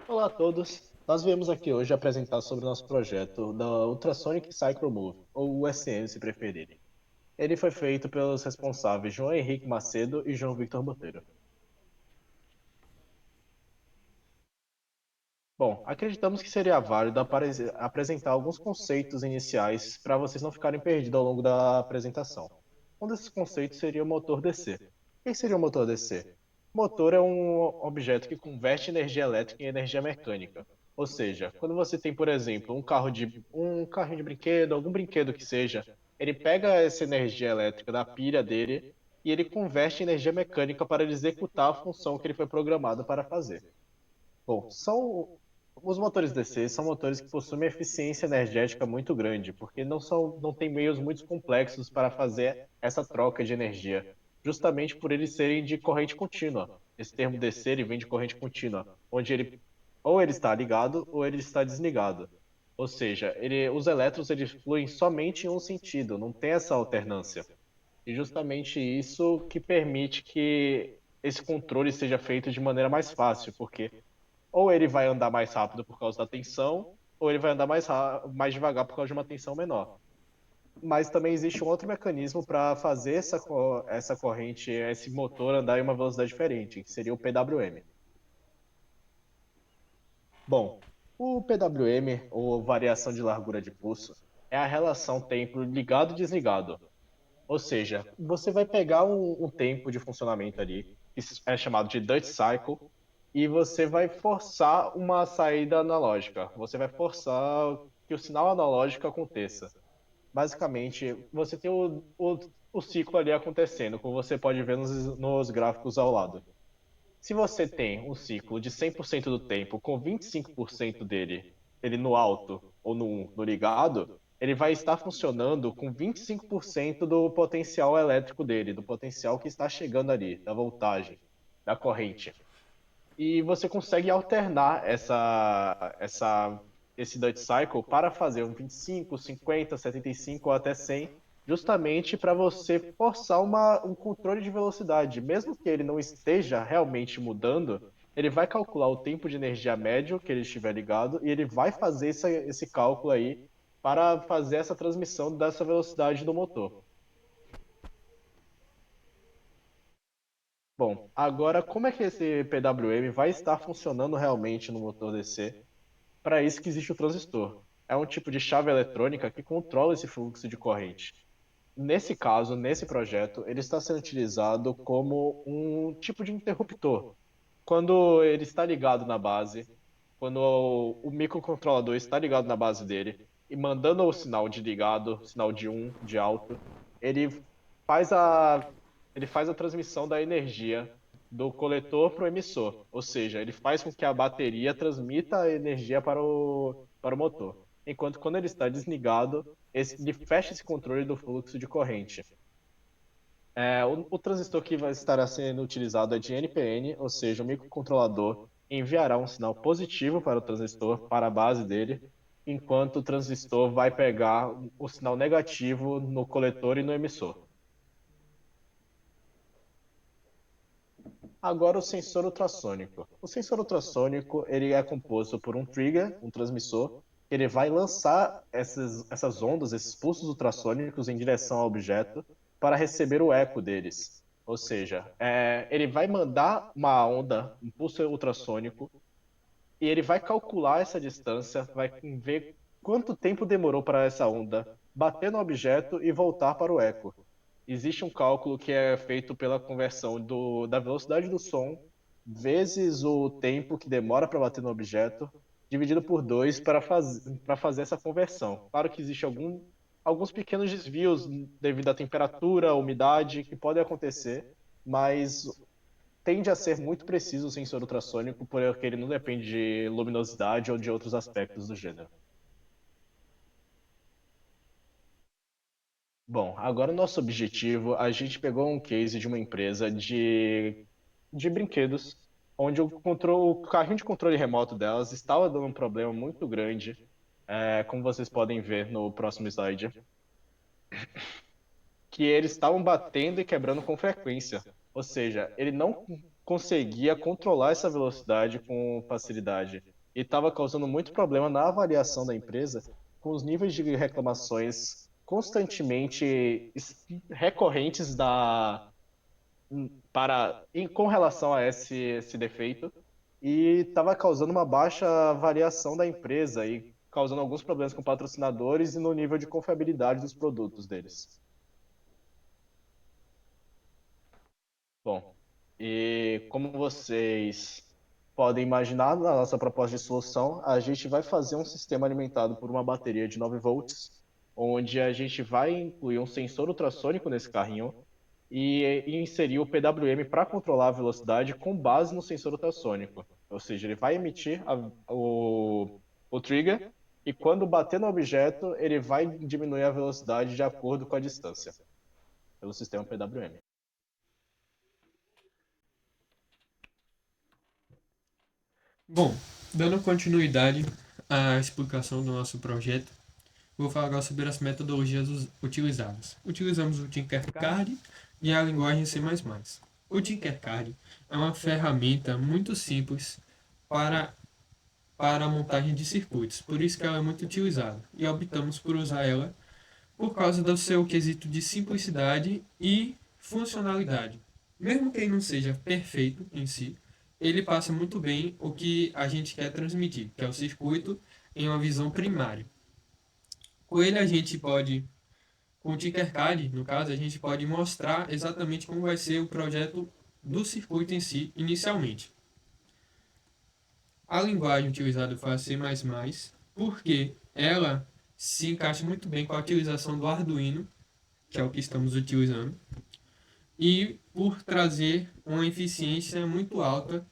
Olá a todos. Nós viemos aqui hoje apresentar sobre o nosso projeto da Ultrasonic Cycle Move, ou USM se preferirem. Ele foi feito pelos responsáveis João Henrique Macedo e João Victor Botelho. Bom, acreditamos que seria válido apresentar alguns conceitos iniciais para vocês não ficarem perdidos ao longo da apresentação. Um desses conceitos seria o motor DC. O que seria o motor DC? Motor é um objeto que converte energia elétrica em energia mecânica. Ou seja, quando você tem, por exemplo, um carrinho de brinquedo, algum brinquedo que seja, ele pega essa energia elétrica da pilha dele e ele converte em energia mecânica para ele executar a função que ele foi programado para fazer. Bom, os motores DC são motores que possuem uma eficiência energética muito grande, porque não tem meios muito complexos para fazer essa troca de energia, justamente por eles serem de corrente contínua. Esse termo DC ele vem de corrente contínua, onde ele ou ele está ligado ou ele está desligado. Ou seja, os elétrons eles fluem somente em um sentido, não tem essa alternância. E justamente isso que permite que esse controle seja feito de maneira mais fácil, porque ou ele vai andar mais rápido por causa da tensão, ou ele vai andar mais devagar por causa de uma tensão menor. Mas também existe um outro mecanismo para fazer essa corrente, esse motor andar em uma velocidade diferente, que seria o PWM. Bom, o PWM, ou variação de largura de pulso, é a relação tempo ligado e desligado. Ou seja, você vai pegar um tempo de funcionamento ali, que é chamado de Dutch Cycle, e você vai forçar uma saída analógica. Você vai forçar que o sinal analógico aconteça. Basicamente, você tem o ciclo ali acontecendo, como você pode ver nos gráficos ao lado. Se você tem um ciclo de 100% do tempo, com 25% ele no alto ou no ligado, ele vai estar funcionando com 25% do potencial elétrico dele, do potencial que está chegando ali, da voltagem, da corrente. E você consegue alternar esse Dutch Cycle para fazer um 25, 50, 75 ou até 100, justamente para você forçar um controle de velocidade. Mesmo que ele não esteja realmente mudando, ele vai calcular o tempo de energia médio que ele estiver ligado e ele vai fazer esse cálculo aí para fazer essa transmissão dessa velocidade do motor. Bom, agora como é que esse PWM vai estar funcionando realmente no motor DC? Para isso que existe o transistor. É um tipo de chave eletrônica que controla esse fluxo de corrente. Nesse caso, nesse projeto, ele está sendo utilizado como um tipo de interruptor. Quando ele está ligado na base, quando o microcontrolador está ligado na base dele e mandando o sinal de ligado, sinal de de alto, ele faz a, ele faz a transmissão da energia do coletor para o emissor. Ou seja, ele faz com que a bateria transmita a energia para o motor. Enquanto quando ele está desligado, ele fecha esse controle do fluxo de corrente. O transistor que vai estar sendo utilizado é de NPN, ou seja, o microcontrolador enviará um sinal positivo para o transistor, para a base dele, enquanto o transistor vai pegar o sinal negativo no coletor e no emissor. Agora o sensor ultrassônico. O sensor ultrassônico ele é composto por um trigger, um transmissor, que ele vai lançar essas ondas, esses pulsos ultrassônicos em direção ao objeto para receber o eco deles. Ou seja, ele vai mandar uma onda, um pulso ultrassônico, e ele vai calcular essa distância, vai ver quanto tempo demorou para essa onda bater no objeto e voltar para o eco. Existe um cálculo que é feito pela conversão da velocidade do som vezes o tempo que demora para bater no objeto, dividido por 2 para fazer essa conversão. Claro que existe alguns pequenos desvios devido à temperatura, à umidade, que podem acontecer, mas tende a ser muito preciso o sensor ultrassônico, porque ele não depende de luminosidade ou de outros aspectos do gênero. Bom, agora o nosso objetivo, a gente pegou um case de uma empresa de brinquedos, onde o carrinho de controle remoto delas estava dando um problema muito grande, como vocês podem ver no próximo slide, que eles estavam batendo e quebrando com frequência. Ou seja, ele não conseguia controlar essa velocidade com facilidade. e estava causando muito problema na avaliação da empresa, com os níveis de reclamações constantemente recorrentes com relação a esse defeito, e estava causando uma baixa avaliação da empresa e causando alguns problemas com patrocinadores e no nível de confiabilidade dos produtos deles. Bom, e como vocês podem imaginar, na nossa proposta de solução, a gente vai fazer um sistema alimentado por uma bateria de 9 volts, onde a gente vai incluir um sensor ultrassônico nesse carrinho e inserir o PWM para controlar a velocidade com base no sensor ultrassônico. Ou seja, ele vai emitir o trigger e quando bater no objeto, ele vai diminuir a velocidade de acordo com a distância, pelo sistema PWM. Bom, dando continuidade à explicação do nosso projeto, vou falar agora sobre as metodologias utilizadas. Utilizamos o Tinkercad e a linguagem C++. O Tinkercad é uma ferramenta muito simples para, para a montagem de circuitos, por isso que ela é muito utilizada, e optamos por usar ela por causa do seu quesito de simplicidade e funcionalidade. Mesmo que ele não seja perfeito em si, ele passa muito bem o que a gente quer transmitir, que é o circuito em uma visão primária. Com ele a gente pode, com o Tinkercad, no caso, a gente pode mostrar exatamente como vai ser o projeto do circuito em si inicialmente. A linguagem utilizada foi a C++, porque ela se encaixa muito bem com a utilização do Arduino, que é o que estamos utilizando, e por trazer uma eficiência muito alta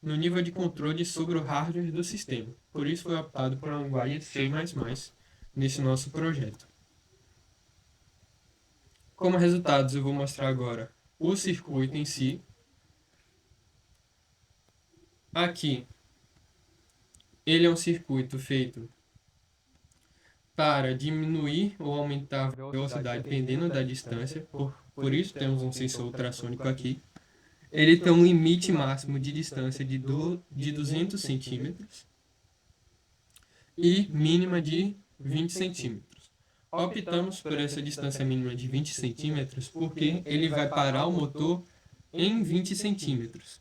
no nível de controle sobre o hardware do sistema. Por isso foi optado por uma linguagem C++ nesse nosso projeto. Como resultados, eu vou mostrar agora o circuito em si. Aqui, ele é um circuito feito para diminuir ou aumentar a velocidade dependendo da distância, por isso temos um sensor ultrassônico aqui. Ele tem um limite máximo de distância de 200 centímetros e mínima de 20 centímetros. Optamos por essa distância mínima de 20 centímetros porque ele vai parar o motor em 20 centímetros.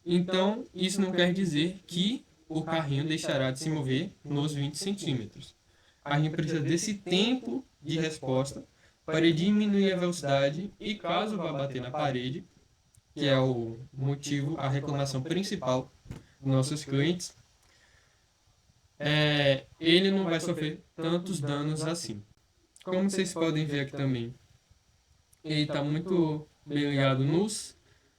Então, isso não quer dizer que o carrinho deixará de se mover nos 20 centímetros. A gente precisa desse tempo de resposta para diminuir a velocidade e caso vá bater na parede, que é o motivo, a reclamação principal dos nossos clientes, ele não vai sofrer tantos danos assim. Como vocês podem ver aqui também, ele está muito bem ligado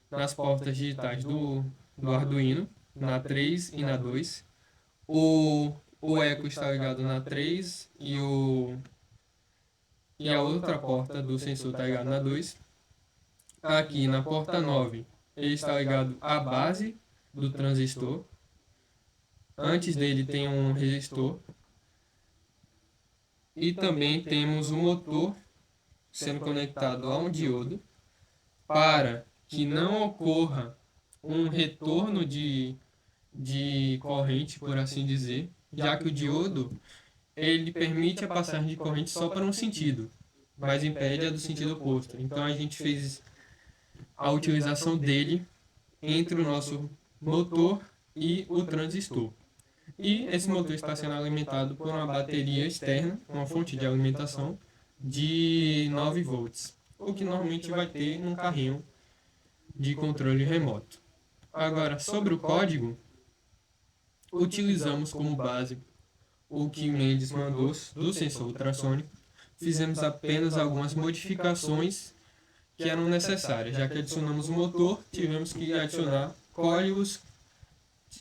nas portas digitais do Arduino, na 3 e na 2. O Echo está ligado na 3 e a outra porta do sensor está ligada na 2. Aqui na porta 9, ele está ligado à base do transistor. Antes dele tem um resistor. E também temos o motor sendo conectado a um diodo para que não ocorra um retorno de corrente, por assim dizer, já que o diodo ele permite a passagem de corrente só para um sentido, mas impede a do sentido oposto. Então a gente fez a utilização dele entre o nosso motor e o transistor. E esse motor está sendo alimentado por uma bateria externa, uma fonte de alimentação de 9 volts, o que normalmente vai ter num carrinho de controle remoto. Agora, sobre o código, utilizamos como base o que Mendes mandou do sensor ultrassônico. Fizemos apenas algumas modificações que eram necessárias, já que adicionamos o motor, tivemos que adicionar códigos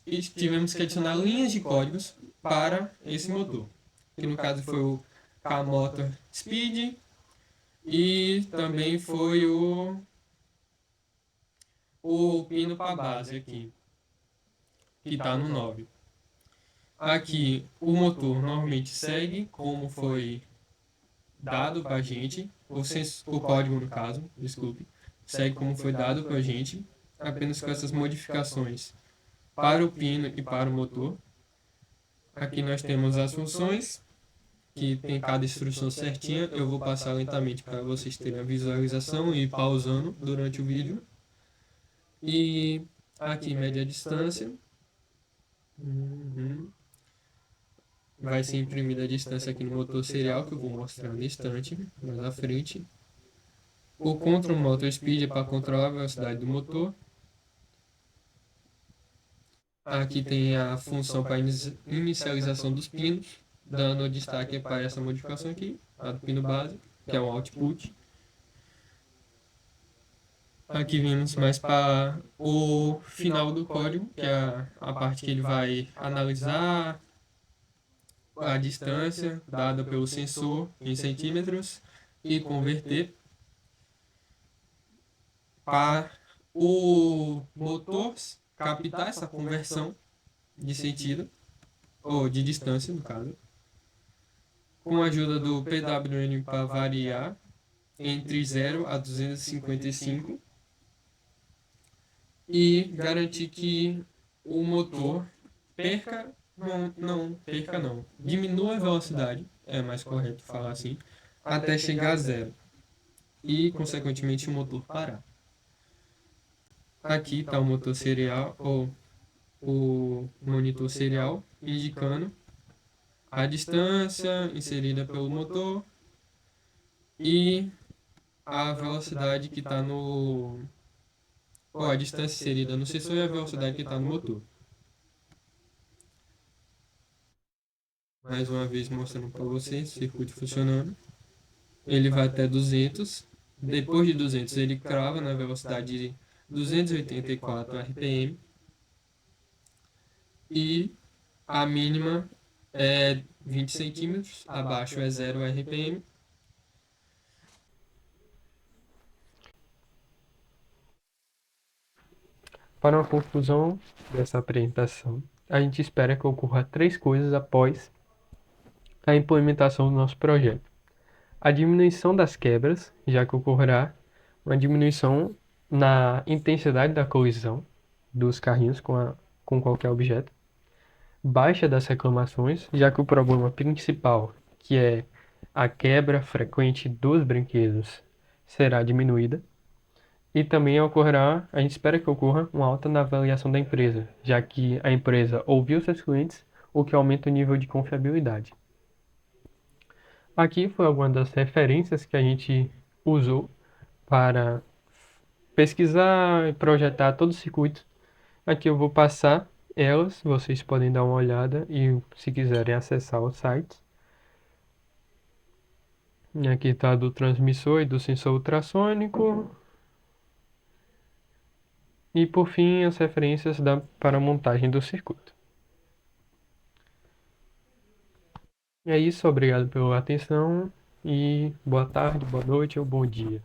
e tivemos que adicionar linhas de códigos para esse motor, que no caso foi o K-Motor Speed e também foi o pino para base aqui, que está no 9. Aqui o motor normalmente segue como foi dado para a gente, o código no caso, desculpe, segue como foi dado para a gente, apenas com essas modificações para o pino e para o motor. Aqui nós temos as funções, que tem cada instrução certinha. Eu vou passar lentamente para vocês terem a visualização e ir pausando durante o vídeo. E aqui mede a distância. Uhum. Vai ser imprimida a distância aqui no motor serial, que eu vou mostrar no instante, mais à frente. O Control Motor Speed é para controlar a velocidade do motor. Aqui tem a função para inicialização dos pinos, dando destaque para essa modificação aqui, a do pino base, que é o output. Aqui vimos mais para o final do código, que é a parte que ele vai analisar a distância dada pelo sensor em centímetros e converter para o motor captar essa conversão de sentido, ou de distância, no caso, com a ajuda do PWM para variar entre 0 a 255 e garantir que o motor perca não, diminua a velocidade, é mais correto falar assim, até chegar a zero e, consequentemente, o motor parar. Aqui está o motor serial, ou o monitor serial, indicando a distância inserida pelo motor e a velocidade que está no... ou a distância inserida no sensor e a velocidade que está no motor. Mais uma vez mostrando para vocês o circuito funcionando. Ele vai até 200. Depois de 200 ele crava na velocidade de 284 RPM. E a mínima é 20 centímetros, abaixo é 0 RPM. Para uma conclusão dessa apresentação, a gente espera que ocorra três coisas após a implementação do nosso projeto. A diminuição das quebras, já que ocorrerá uma diminuição na intensidade da colisão dos carrinhos com qualquer objeto. Baixa das reclamações, já que o problema principal, que é a quebra frequente dos brinquedos, será diminuída. E também ocorrerá, a gente espera que ocorra, uma alta na avaliação da empresa, já que a empresa ouviu seus clientes, o que aumenta o nível de confiabilidade. Aqui foi alguma das referências que a gente usou para pesquisar e projetar todo o circuito. Aqui eu vou passar elas, vocês podem dar uma olhada e, se quiserem, acessar o site. E aqui está do transmissor e do sensor ultrassônico. E por fim, as referências para a montagem do circuito. É isso, obrigado pela atenção e boa tarde, boa noite ou bom dia.